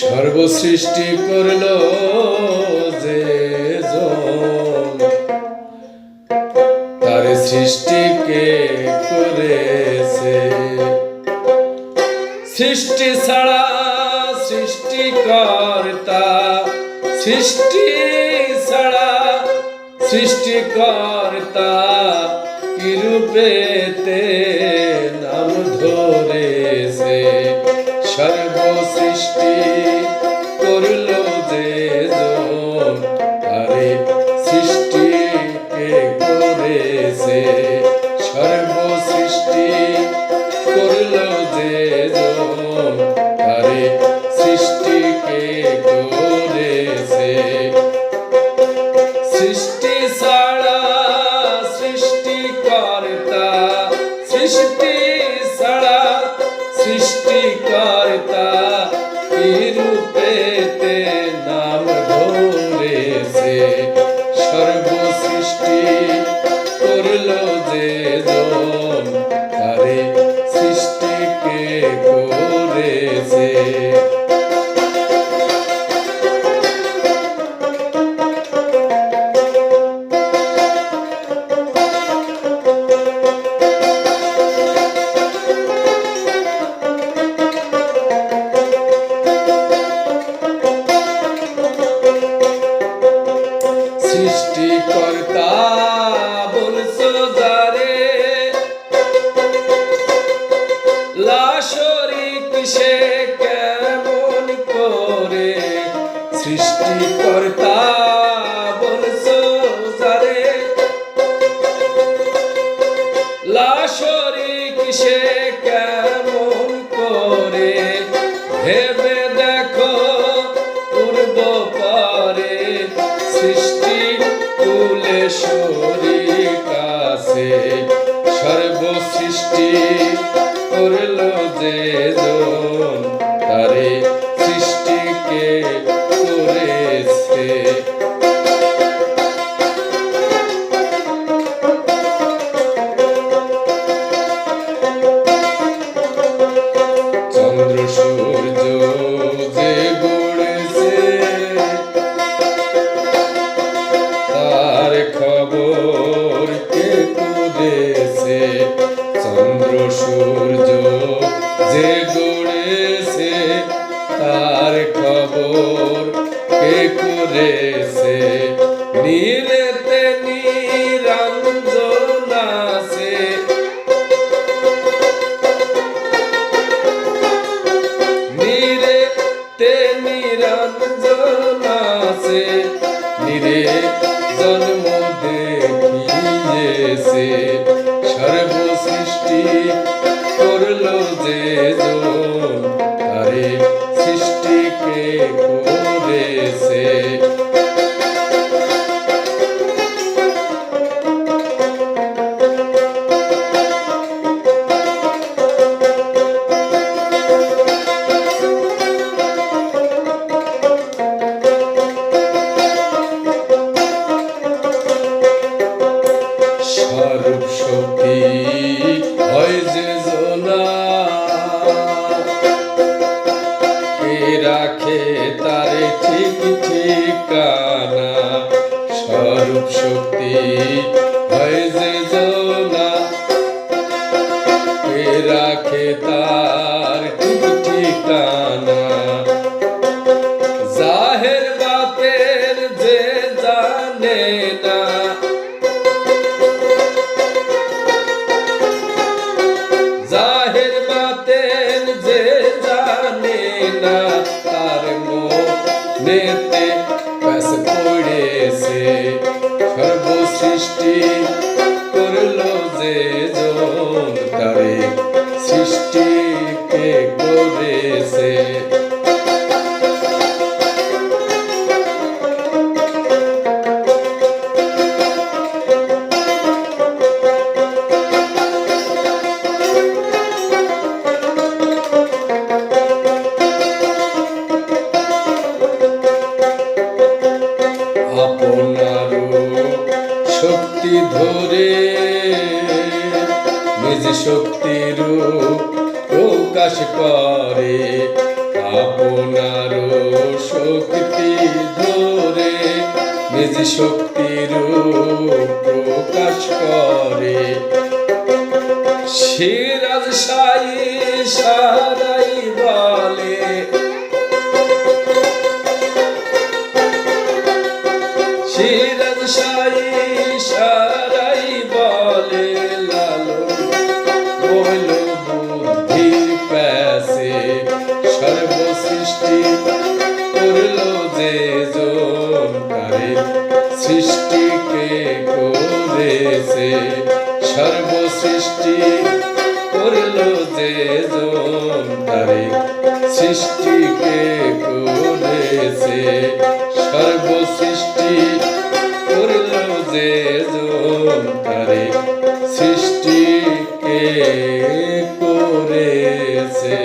সর্বসৃষ্টি করল যে জন, তার সৃষ্টিকে করেছে। সৃষ্টি ছাড়া সৃষ্টিকর্তা, সৃষ্টি ছাড়া সৃষ্টিকর্তা কি রূপেতে নাম ধরেছে। সর্বসৃষ্টি করল যে জন, তারে সৃষ্টিকে করেছে। সর্বসৃষ্টি করল যে জন, তারে সৃষ্টিকে করেছে। সৃষ্টি ছাড়া সৃষ্টিকর্তা, সৃষ্টি ছাড়া সৃষ্টিকর্তা কি রূপেতে নাম ধরেছে। সর্বসৃষ্টি করল যে জন, তারে সৃষ্টিকে করেছে। সৃষ্টিকর্তা বলছো যারে, লাশরিক সে কেমন করে। সৃষ্টিকর্তা বলছো যারে, লাশরিক সে কেমন করে। ভেবে দেখো পূর্ব পরে, সৃষ্টি কুলে শরীক আছে। সর্বসৃষ্টি করল যে জন, তারে সৃষ্টিকে করেছে। চন্দ্র সূর্য যে গড়েছে, তার খবর কে করেছে। চন্দ্র সূর্য যে গড়েছে, তার খবর কে করেছে। নীরেতে নিরঞ্জন আছে, নীরেতে নিরঞ্জন আছে। নীরে জন্ম দেখিয়েছে। সর্বসৃষ্টি করল যে জন, তারে সৃষ্টিকে করেছে। স্বরূপ শক্তি হয় যে জনা, কে রাখে তারে ঠিক ঠিকানা। স্বরূপ শক্তি হয় যে জনা, কে রাখে তার ঠিক ঠিকানা। জাহের বাতের যে জানে না, জাহের বাতেন যে জানে না, তার মনেতে প্যাস পড়েছে। সর্বসৃষ্টি করল যে জন, তারে সৃষ্টিকে করেছে। আপনারও শক্তি ধরে নিজ শক্তির প্রকাশ করে। আপনার শক্তি ধরে নিজ শক্তির প্রকাশ করে সিরাজ শাহী সারাই বলে সিরাজ শাহী সারাই বলে লালন বইল বুদ্ধি প্যাসে সর্বসৃষ্টি করল যে জন তারে সৃষ্টিকে করেছে সর্বসৃষ্টি করল যে জন তারে সৃষ্টিকে করেছে সর্বসৃষ্টি করল যে জন তারে সৃষ্টিকে করেছে।